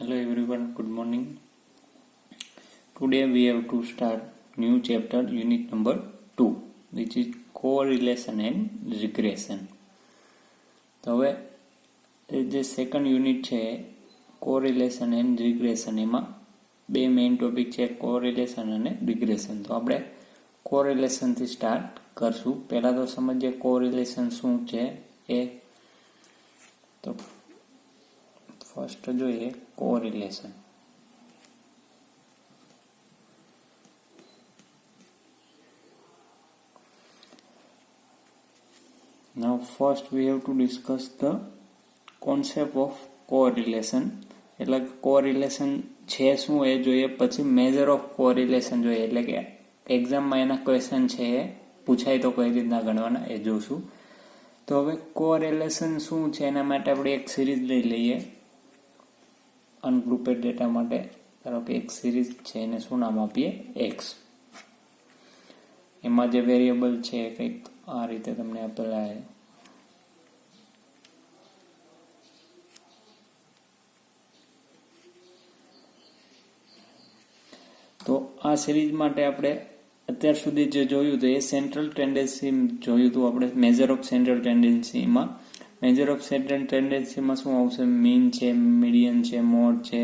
Hello everyone, good morning. Today we have to start new chapter, unit number 2, which is correlation and regression. તો હવે જે second unit છે correlation and regression, એમાં બે main topic છે, correlation અને regression. તો આપણે કોરિલેશનથી સ્ટાર્ટ કરશું. પહેલાં તો સમજીએ કોરિલેશન શું છે એ. તો ફર્સ્ટ જોઈએ correlation. Now first we have to discuss the concept of correlation. એટલે કે કોરિલેશન છે શું એ જોઈએ, પછી મેજર ઓફ કોરિલેશન જોઈએ. એટલે કે એક્ઝામમાં એના ક્વેશ્ચન છે એ પૂછાય તો કઈ રીતના ગણવાના એ જોશું. તો હવે કોરિલેશન શું છે એના માટે આપણે એક સિરીઝ લઈ લઈએ. અનગ્રુપેડ ડેટા માટે ધારો કે એક સિરીઝ છે, એને શું નામ આપીએ? એક્સ. એમાં જે વેરિયેબલ છે કંઈક આ રીતે તમને આપેલા છે. તો આ સિરીઝ માટે આપણે અત્યાર સુધી જે જોયું હતું એ સેન્ટ્રલ ટેન્ડન્સી જોયું હતું આપણે. મેજર ઓફ સેન્ટ્રલ ટેન્ડન્સીમાં મેજર ઓફ સેન્ટ્રલ ટેન્ડન્સીમાં શું આવશે? મીન છે, મીડિયન છે, મોડ છે,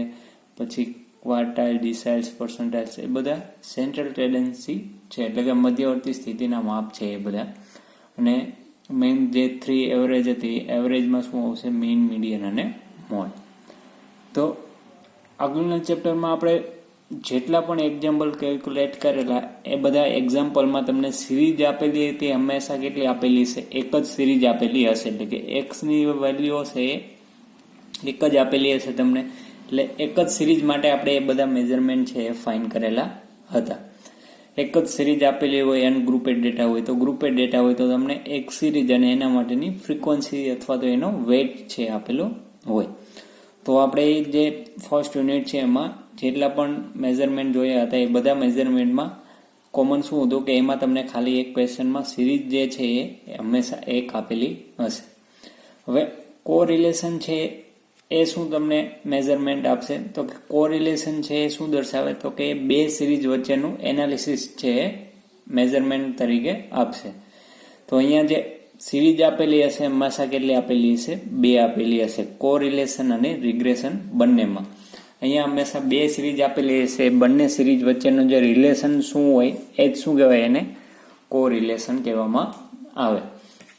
પછી ક્વાર્ટાઇલ, ડિસાઇલ્સ, પર્સન્ટાઇલ્સ, એ બધા સેન્ટ્રલ ટેન્ડન્સી છે. એટલે કે મધ્યવર્તી સ્થિતિના માપ છે એ બધા. અને મેઇન જે 3 એવરેજ હતી, એવરેજમાં શું આવશે? મીન, મીડિયન અને મોડ. તો આગળના ચેપ્ટરમાં આપણે જેટલા પણ એક્ઝામ્પલ કેલ્ક્યુલેટ કરેલા એ બધા એક્ઝામ્પલમાં તમને સિરીઝ આપેલી હતી, હંમેશા કેટલી આપેલી છે? એક જ સિરીઝ આપેલી હશે. એટલે કે એક્સની વેલ્યુ હશે એ એક જ આપેલી હશે તમને. એટલે એક જ સિરીઝ માટે આપણે એ બધા મેઝરમેન્ટ છે એ ફાઇન કરેલા હતા. એક જ સિરીઝ આપેલી હોય, અનગ્રુપેડ ડેટા હોય, તો ગ્રુપેડ ડેટા હોય તો તમને એક સિરીઝ અને એના માટેની ફ્રીક્વન્સી અથવા તો એનો વેઇટ છે આપેલો હોય. તો આપણે જે ફર્સ્ટ યુનિટ છે એમાં જેટલા પણ મેઝરમેન્ટ જોયા હતા એ બધા મેઝરમેન્ટમાં કોમન શું હતું કે એમાં તમને ખાલી એક ક્વેશ્ચનમાં સિરીઝ જે છે એ હંમેશા એક આપેલી હશે. હવે કોરિલેશન છે એ શું તમને મેઝરમેન્ટ આપશે? તો કે કોરિલેશન છે એ શું દર્શાવે? તો કે બે સિરીઝ વચ્ચેનું એનાલિસિસ છે એ મેઝરમેન્ટ તરીકે આપશે. તો અહીંયા જે સિરીઝ આપેલી હશે હંમેશા કેટલી આપેલી હશે? 2 આપેલી હશે. કોરિલેશન અને રિગ્રેશન બંનેમાં અહીંયા હંમેશા 2 સિરીઝ આપેલી હશે. બંને સિરીઝ વચ્ચેનું જે રિલેશન શું હોય એ જ શું કહેવાય? એને કોરિલેશન કહેવામાં આવે.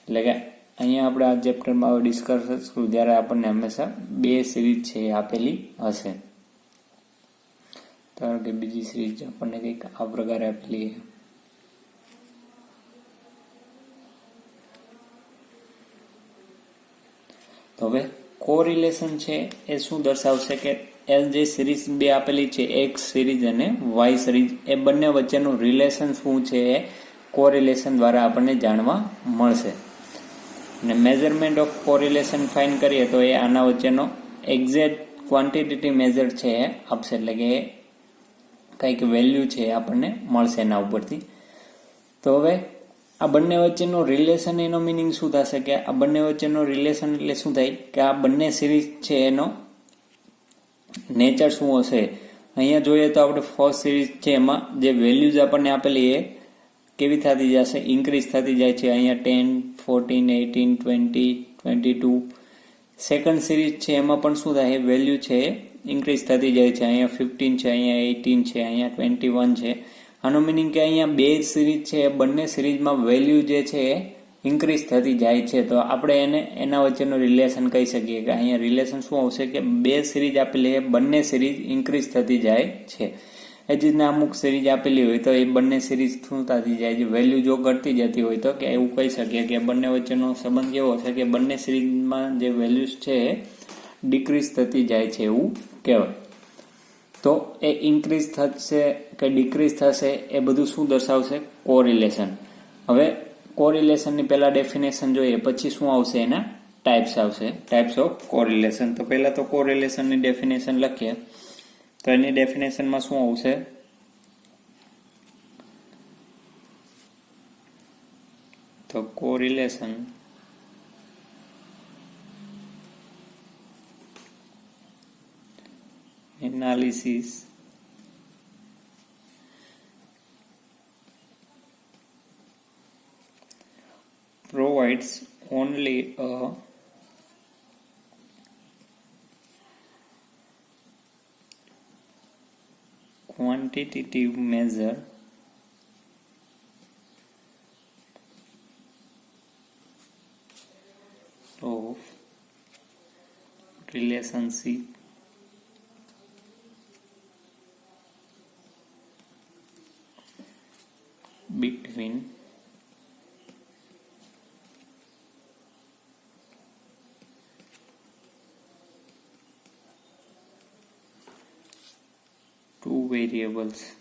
એટલે કે અહીંયા આપણે આ ચેપ્ટરમાં હવે ડિસ્કસ કરીશું જ્યારે આપણને હંમેશા 2 સિરીઝ છે એ આપેલી હશે. ધારો કે બીજી સિરીઝ આપણને કંઈક આ પ્રકારે આપેલી છે. તો હવે કોરિલેશન છે એ શું દર્શાવશે કે એ જે સિરીઝ 2 આપેલી છે, એક્સ સિરીઝ અને વાય સિરીઝ, એ બંને વચ્ચેનું રિલેશન શું છે એ કોરિલેશન દ્વારા આપણને જાણવા મળશે. અને મેઝરમેન્ટ ઓફ કોરિલેશન ફાઇન કરીએ તો એ આના વચ્ચેનો એક્ઝેક્ટ ક્વોન્ટિટેટિવ મેજર છે એ આપશે. એટલે કે કંઈક વેલ્યુ છે એ આપણને મળશે એના ઉપરથી. તો હવે આ બંને વચ્ચેનો રિલેશન, એનો મિનિંગ શું થશે? કે આ બંને વચ્ચેનો રિલેશન એટલે શું થાય? કે આ બંને સિરીઝ છે એનો નેચર શું હશે? અહીંયા જોઈએ તો આપણે ફર્સ્ટ સિરીઝ છે એમાં જે વેલ્યુઝ આપણને આપેલી એ કેવી થતી જશે? ઇન્ક્રીઝ થતી જાય છે. અહીંયા 10, 14, 18, 20, 22. સેકન્ડ સિરીઝ છે એમાં પણ શું થાય? વેલ્યુ છે ઇન્ક્રીઝ થતી જાય છે. અહીંયા 15 છે, અહીંયા 18 છે, અહીંયા 21 છે. આનો મિનિંગ કે અહીંયા 2 સિરીઝ છે, બંને સિરીઝમાં વેલ્યુ જે છે એ ઇન્ક્રીઝ થતી જાય છે. તો આપણે એને એના વચ્ચેનું રિલેશન કહી શકીએ કે અહીંયા રિલેશન શું આવશે? કે 2 સિરીઝ આપેલી એ બંને સિરીઝ ઇન્ક્રીઝ થતી જાય છે. એ જ રીતના અમુક સિરીઝ આપેલી હોય તો એ બંને સિરીઝ શું થતી જાય છે? વેલ્યુ જો ઘટતી જતી હોય તો કે એવું કહી શકીએ કે બંને વચ્ચેનો સંબંધ કેવો છે? કે બંને સિરીઝમાં જે વેલ્યુઝ છે એ ડિક્રીઝ થતી જાય છે એવું કહેવાય. તો એ ઇન્ક્રીઝ થશે કે ડિક્રીઝ થશે એ બધું શું દર્શાવશે? કોરિલેશન. હવે કોરિલેશનની પહેલા ડેફિનેશન જોઈએ, પછી શું આવશે? એના ટાઈપ્સ આવશે, ટાઈપ્સ ઓફ કોરિલેશન. તો પહેલા તો કોરિલેશનની ડેફિનેશન લખીએ. તો એની ડેફિનેશનમાં શું આવશે? તો correlation analysis provides only a quantitative measure of relationship between two variables,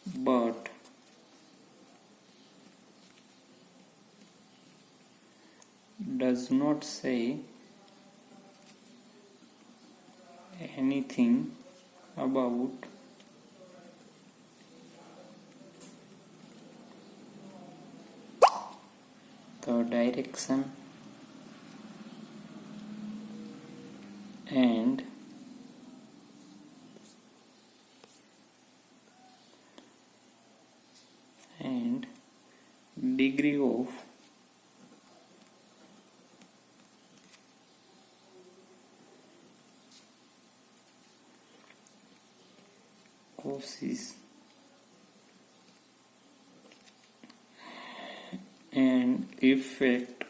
but does not say anything about the direction and degree of causes and effect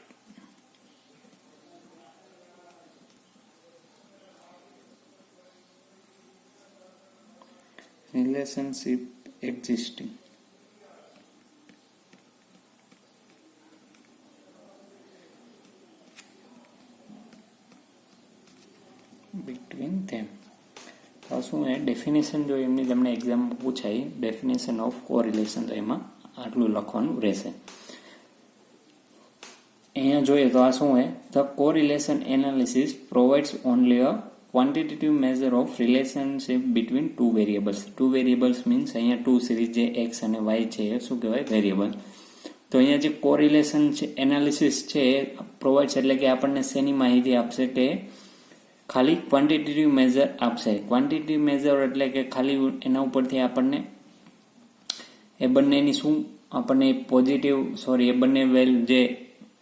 relationship existing between them. તો શું એ definition જો એમની તમને એક્ઝામમાં પૂછાય definition of correlation, તો એમાં આટલું લખવાનું રહેશે. અહીંયા જોઈએ તો આ શું હે, the correlation analysis provides only a quantitative measure of relationship between two variables. Two variables means અહીંયા ટુ સિરીઝ જે એક્સ અને વાય છે એ શું કહેવાય, વેરિયેબલ. તો અહીંયા જે કોરિલેશન છે એનાલિસિસ છે એ પ્રોવાઇડ્સ એટલે કે આપણને શેની માહિતી આપશે કે ખાલી ક્વોન્ટિટેટિવ મેઝર આપશે. ક્વોન્ટિટેટિવ મેઝર એટલે કે ખાલી એના ઉપરથી આપણને એ બંનેની શું આપણને પોઝિટિવ એ બંને જે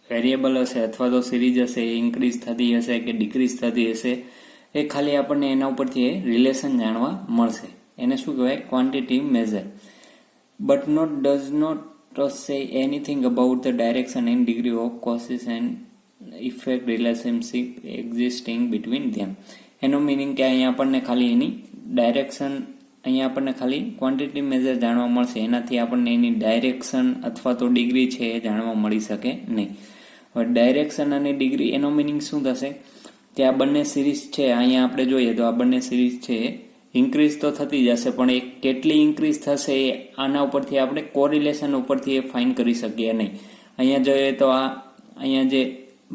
વેરિયેબલ હશે અથવા તો સિરીઝ હશે એ ઇન્ક્રીઝ થતી હશે કે ડિક્રીઝ થતી હશે એ ખાલી આપણને એના ઉપરથી એ રિલેશન જાણવા મળશે. એને શું કહેવાય, quantitative measure. But does not say anything about the direction and degree of causes and effect relationship existing between them. એનો મિનિંગ કે અહીંયા આપણને ખાલી એની ડાયરેક્શન, અહીંયા આપણને ખાલી ક્વોન્ટિટેટિવ મેઝર જાણવા મળશે, એનાથી આપણને એની ડાયરેક્શન અથવા તો ડિગ્રી છે એ જાણવા મળી શકે નહીં. હવે ડાયરેક્શન અને ડિગ્રી એનો મિનિંગ શું થશે કે આ બંને સિરીઝ છે, અહીંયા આપણે જોઈએ તો આ બંને સિરીઝ છે ઇન્ક્રીઝ તો થતી જશે, પણ એ કેટલી ઇન્ક્રીઝ થશે એ આના ઉપરથી આપણે કોરિલેશન ઉપરથી એ ફાઇન કરી શકીએ નહીં. અહીંયા જોઈએ તો આ અહીંયા જે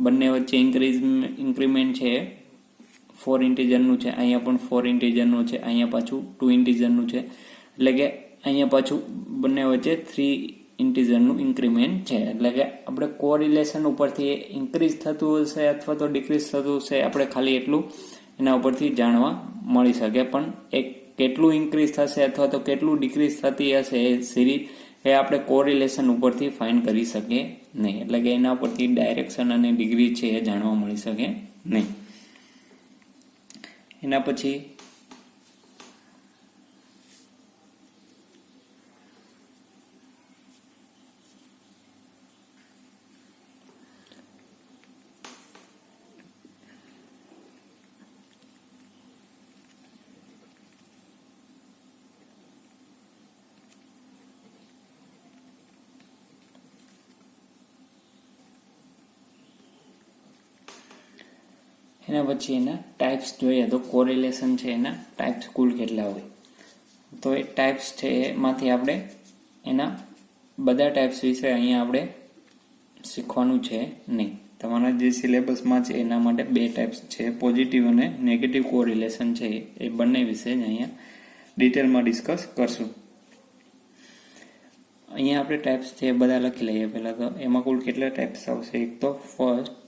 બંને વચ્ચે ઇન્ક્રીમેન્ટ છે 4 ઇન્ટીજરનું છે, અહીંયા પણ 4 ઇન્ટીજરનું છે, અહીંયા પાછું 2 ઇન્ટીજરનું છે, એટલે કે અહીંયા પાછું બંને વચ્ચે 3 ઇન્ટીજરનું ઇન્ક્રીમેન્ટ છે. એટલે કે આપણે કોરિલેશન ઉપરથી ઇન્ક્રીઝ થતું હશે અથવા તો ડિક્રીઝ થતું હશે આપણે ખાલી એટલું એના ઉપરથી જાણવા મળી શકે, પણ એ કેટલું ઇન્ક્રીઝ થશે અથવા તો કેટલું ડિક્રીઝ થતી હશે એ સિરીઝ એ આપણે કોરિલેશન ઉપરથી ફાઇન કરી શકીએ નહીં. એટલે કે એના ઉપરથી ડાયરેક્શન અને ડિગ્રી છે એ જાણવા મળી શકે નહીં. એના પછી એના ટાઈપ્સ જોઈએ તો કોરિલેશન છે એના ટાઈપ્સ કુલ કેટલા હોય, તો એ ટાઈપ્સ છે એમાંથી આપણે એના બધા ટાઈપ્સ વિશે અહીંયા આપણે શીખવાનું છે નહીં. તમારા જે સિલેબસમાં છે એના માટે 2 ટાઈપ્સ છે, પોઝિટિવ અને નેગેટિવ કોરિલેશન છે, એ બંને વિશે જ અહીંયા ડિટેલમાં ડિસ્કસ કરશું. અહીંયા આપણે ટાઈપ્સ છે બધા લખી લઈએ. પહેલાં તો એમાં કુલ કેટલા ટાઈપ્સ આવશે, એક તો first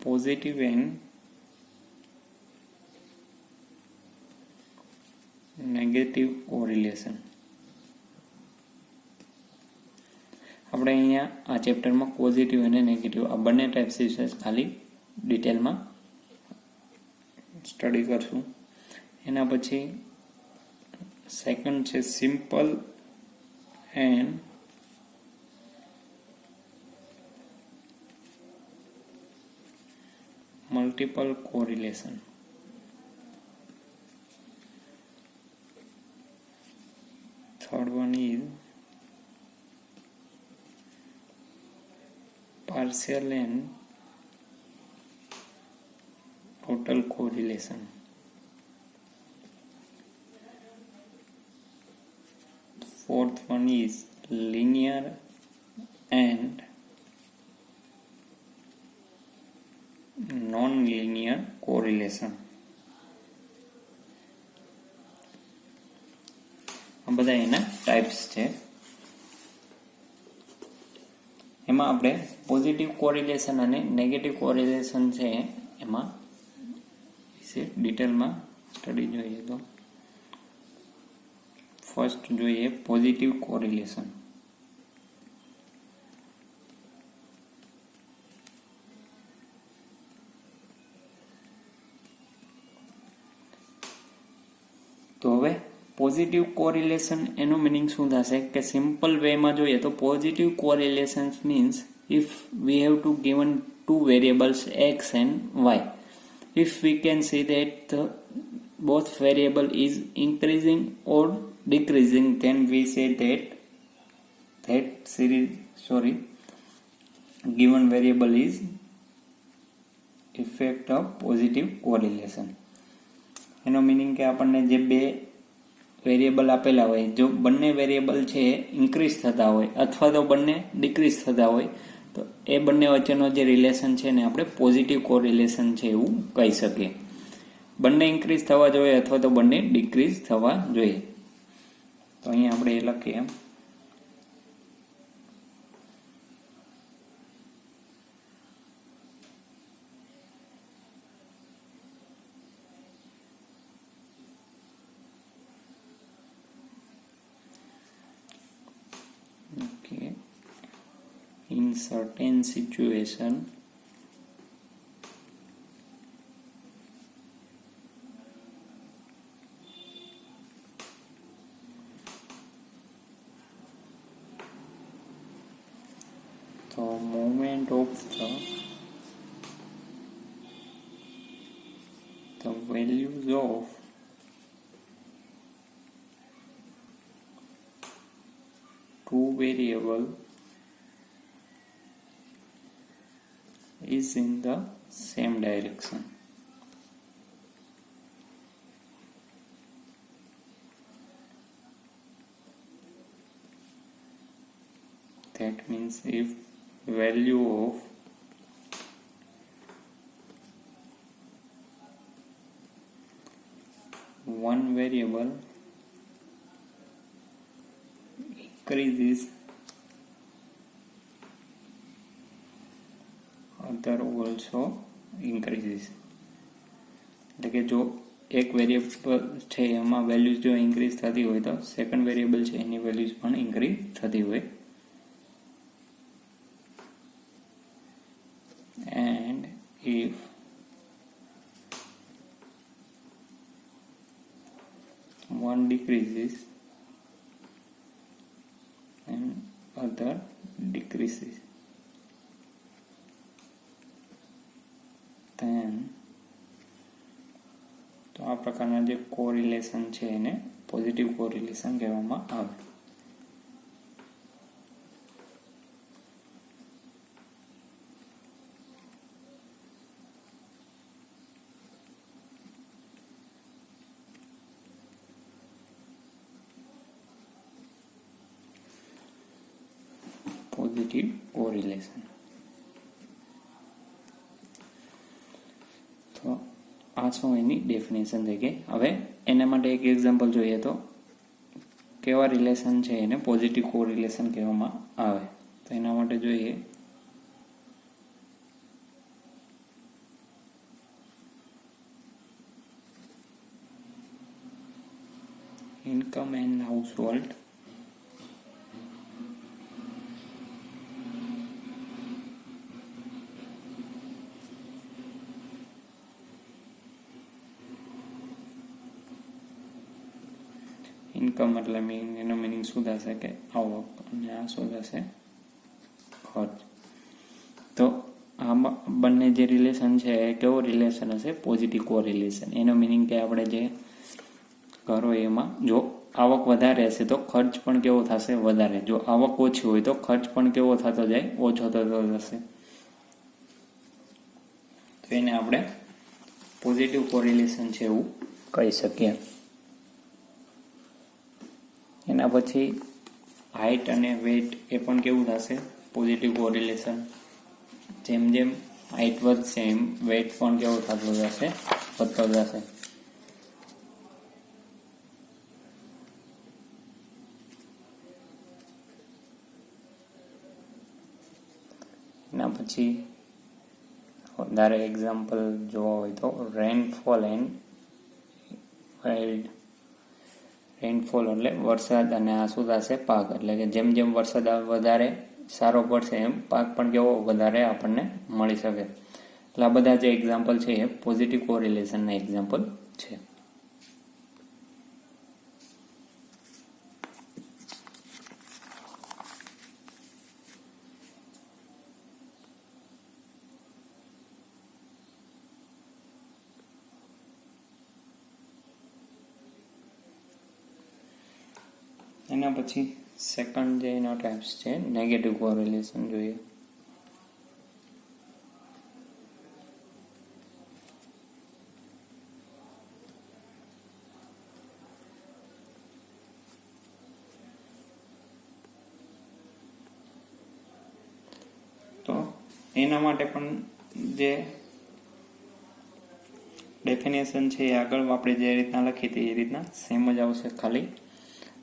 positive and negative correlation. આપણે અહીંયા આ ચેપ્ટરમાં પોઝિટિવ અને નેગેટિવ આ બંને ટાઈપ્સ વિશે ખાલી ડિટેલમાં સ્ટડી કરશું. એના પછી સેકન્ડ છે simple and multiple correlation. Third one is partial and total correlation. Fourth one is linear and non-linear correlation. આ બધા એના ટાઈપ્સ છે. એમાં આપણે પોઝિટિવ કોરિલેશન અને નેગેટિવ કોરિલેશન છે એમાં વિશે ડિટેલમાં સ્ટડી જોઈએ. તો ફર્સ્ટ જોઈએ પોઝિટિવ કોરિલેશન. તો હવે પોઝિટિવ કોરિલેશન એનું મિનિંગ શું થશે કે સિમ્પલ વેમાં જોઈએ તો positive correlation means if we have to given two variables x and y, if we can see that the both variable is increasing or decreasing, then we say that given variable is effect of positive correlation. એનો meaning કે આપણને જે બે variable આપેલા હોય, જો બંને variable છે ઇન્ક્રીઝ થતા હોય અથવા તો બંને ડિક્રીઝ થતા હોય તો એ બંને વચ્ચેનો જે રિલેશન છે ને આપણે પોઝિટિવ કોરિલેશન છે એવું કહી શકીએ. બંને ઇન્ક્રીઝ થવા જોઈએ અથવા તો બંને ડિક્રીઝ થવા જોઈએ. તો અહીંયા આપણે એ લખીએ in certain situation the movement of the values of two variable is in the same direction. That means if value of one variable increases, other also increases. એટલે કે જો એક વેરિયેબલ છે એમાં વેલ્યુઝ જો ઇન્ક્રીઝ થતી હોય તો સેકન્ડ વેરિયેબલ છે એની વેલ્યુઝ પણ ઇન્ક્રીઝ થતી હોય. And if one decreases and other decreases, then તો આ પ્રકારના જે કોરિલેશન છે એને પોઝિટિવ કોરિલેશન કહેવામાં આવે. Positive correlation. તો આ શું એની ડેફિનેશન થઈ ગઈ. હવે એના માટે એક એક્ઝામ્પલ જોઈએ તો કેવા રિલેશન છે એને પોઝિટિવ કોરિલેશન કહેવામાં આવે. તો એના માટે જોઈએ income and house hold. Income એટલે એનો મિનિંગ શું થશે કે આવક, અને આ શું થશે ખર્ચ. તો આમાં બંને જે રિલેશન છે એ કેવો રિલેશન હશે? Positive correlation. એનો મિનિંગ કે આપણે જે કરો એમાં જો આવક વધારે હશે તો ખર્ચ પણ કેવો થશે? વધારે. જો આવક ઓછી હોય તો ખર્ચ પણ કેવો થતો જાય? ઓછો થતો જશે. તો એને આપણે પોઝિટિવ કોરિલેશન છે એવું કહી શકીએ. એના પછી હાઇટ અને વેઇટ, એ પણ કેવું થશે? Positive correlation. જેમ જેમ હાઇટ વધશે એમ વેઇટ પણ કેવો થતો જશે? વધતો જશે. એના પછી વધારે એક્ઝામ્પલ જોવા હોય તો રેનફોલ એન્ડ વાઇલ્ડ. રેનફોલ એટલે વરસાદ, અને આ શું થશે? પાક. એટલે કે જેમ જેમ વરસાદ વધારે સારો પડશે એમ પાક પણ કેવો વધારે આપણને મળી શકે. એટલે આ બધા જે એક્ઝામ્પલ છે એ પોઝિટિવ કોરિલેશનના એક્ઝામ્પલ છે. એના પછી સેકન્ડ જે એનો ટાઈપ્સ છે નેગેટિવ કોરિલેશન જોઈએ. તો એના માટે પણ જે ડેફિનેશન છે એ આગળ આપણે જે રીતના લખી હતી એ રીતના સેમ જ આવશે. ખાલી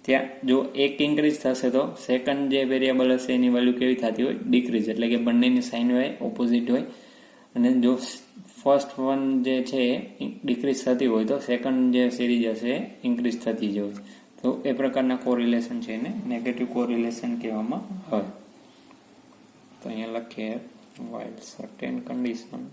ત્યાં જો એક ઇન્ક્રીઝ થશે તો સેકન્ડ જે વેરિયેબલ હશે એની વેલ્યુ કેવી થતી હોય? ડિક્રીઝ. એટલે કે બંનેની સાઇન હોય ઓપોઝિટ હોય. અને જો ફર્સ્ટ વન જે છે એ ડિક્રીઝ થતી હોય તો સેકન્ડ જે સિરીઝ હશે એ ઇન્ક્રીઝ થતી જ હોય. તો એ પ્રકારના કોરિલેશન છે એને નેગેટિવ કોરિલેશન કહેવામાં આવે. તો અહીંયા લખીએ while certain condition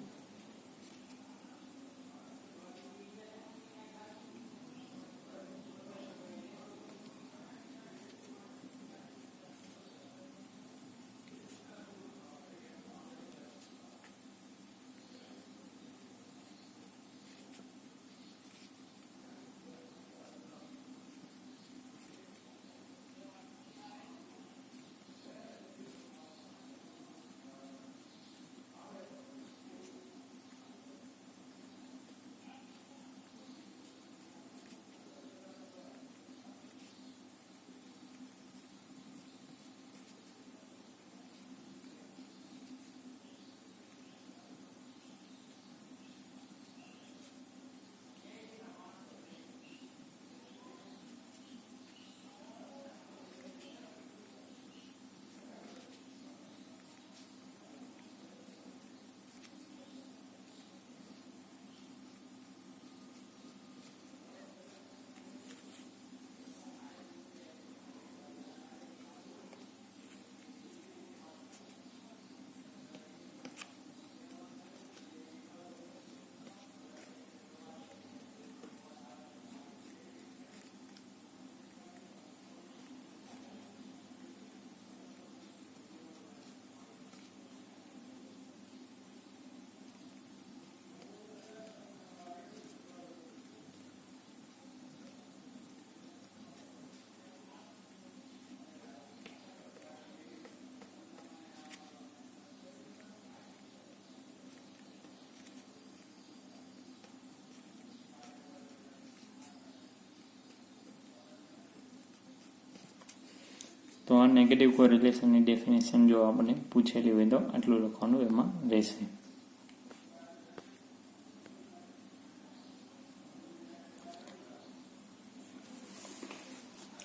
તો આ નેગેટિવ કોરિલેશનની ડેફિનેશન જો આપણે પૂછેલી હોય તો આટલું લખવાનું એમાં રહેશે.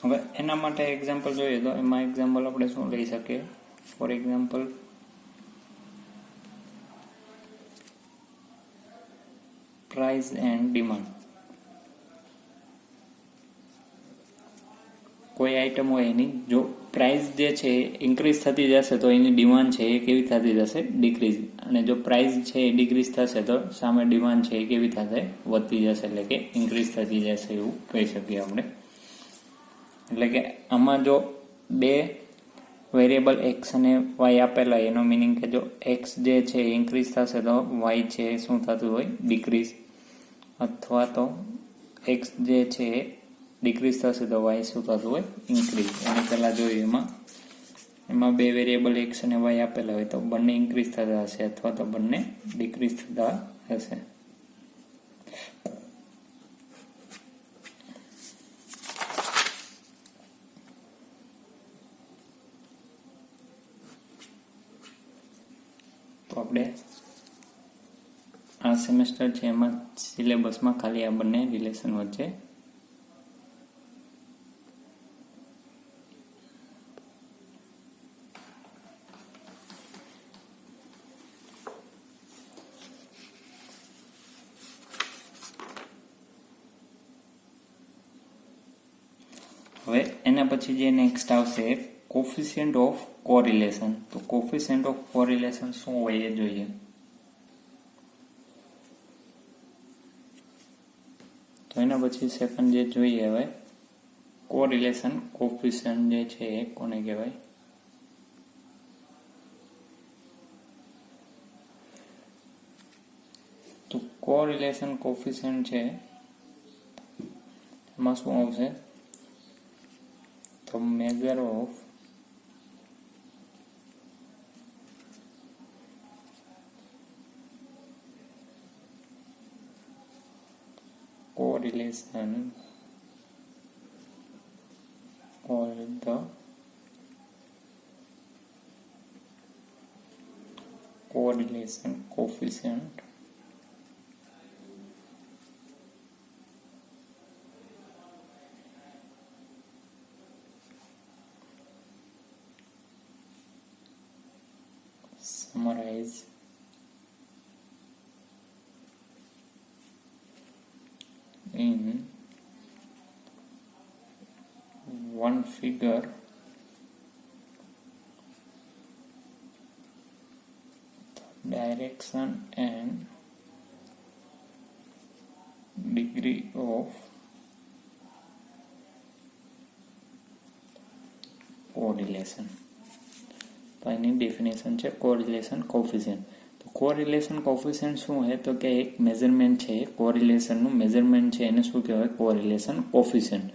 હવે એના માટે એક્ઝામ્પલ જોઈએ તો એમાં એક્ઝામ્પલ આપણે શું લઈ શકીએ? For example price and demand. કોઈ આઈટમ હોય એની જો પ્રાઇસ જે છે એ ઇન્ક્રીઝ થતી જશે તો એની ડિમાન્ડ છે એ કેવી થતી જશે, ડિક્રીઝ. અને જો પ્રાઇસ છે એ ડિક્રીઝ થશે તો સામે ડિમાન્ડ છે એ કેવી થશે, વધતી જશે, એટલે કે ઇન્ક્રીઝ થતી જશે એવું કહી શકીએ આપણે. એટલે કે આમાં જો બે વેરિયેબલ એક્સ અને વાય આપેલા એનો મિનિંગ કે જો એક્સ જે છે એ ઇન્ક્રીઝ થશે તો વાય છે એ શું થતું હોય, ડિક્રીઝ. અથવા તો એક્સ જે છે એ ડિક્રીઝ થશે તો વાય શું થતું હોય, ઇન્ક્રીઝ. એની પહેલાં જોયું એમાં બે વેરિયેબલ એક્સ અને વાય આપેલા હોય તો બંને ઇન્ક્રીઝ થતા હશે અથવા તો બંને ડિક્રીઝ થતા હશે. તો આપણે આ સેમેસ્ટર છે એમાં સિલેબસમાં ખાલી આ બંને રિલેશન વચ્ચે હવે એના પછી જે નેક્સ્ટ આવશે કોફિશિયન્ટ ઓફ કોરિલેશન. તો કોફિશિયન્ટ ઓફ કોરિલેશન શું હોય એ જોઈએ. તો એના પછી સેકન્ડ જે જોઈએ હવે કોરિલેશન કોફિશિયન્ટ જે છે એ કોને કહેવાય. તો કોરિલેશન કોફિશિયન્ટ છે એમાં શું આવશે, તો measure of correlation or the correlation coefficient summarize in one figure direction and degree of correlation. તો એની ડેફિનેશન છે કોરિલેશન કોફિશિયન્ટ. તો કોરિલેશન કોફિશિયન્ટ શું છે, તો કે એક મેઝરમેન્ટ છે કોરિલેશનનું મેઝરમેન્ટ છે એને શું કહેવાય, કોરિલેશન કોફિશિયન્ટ.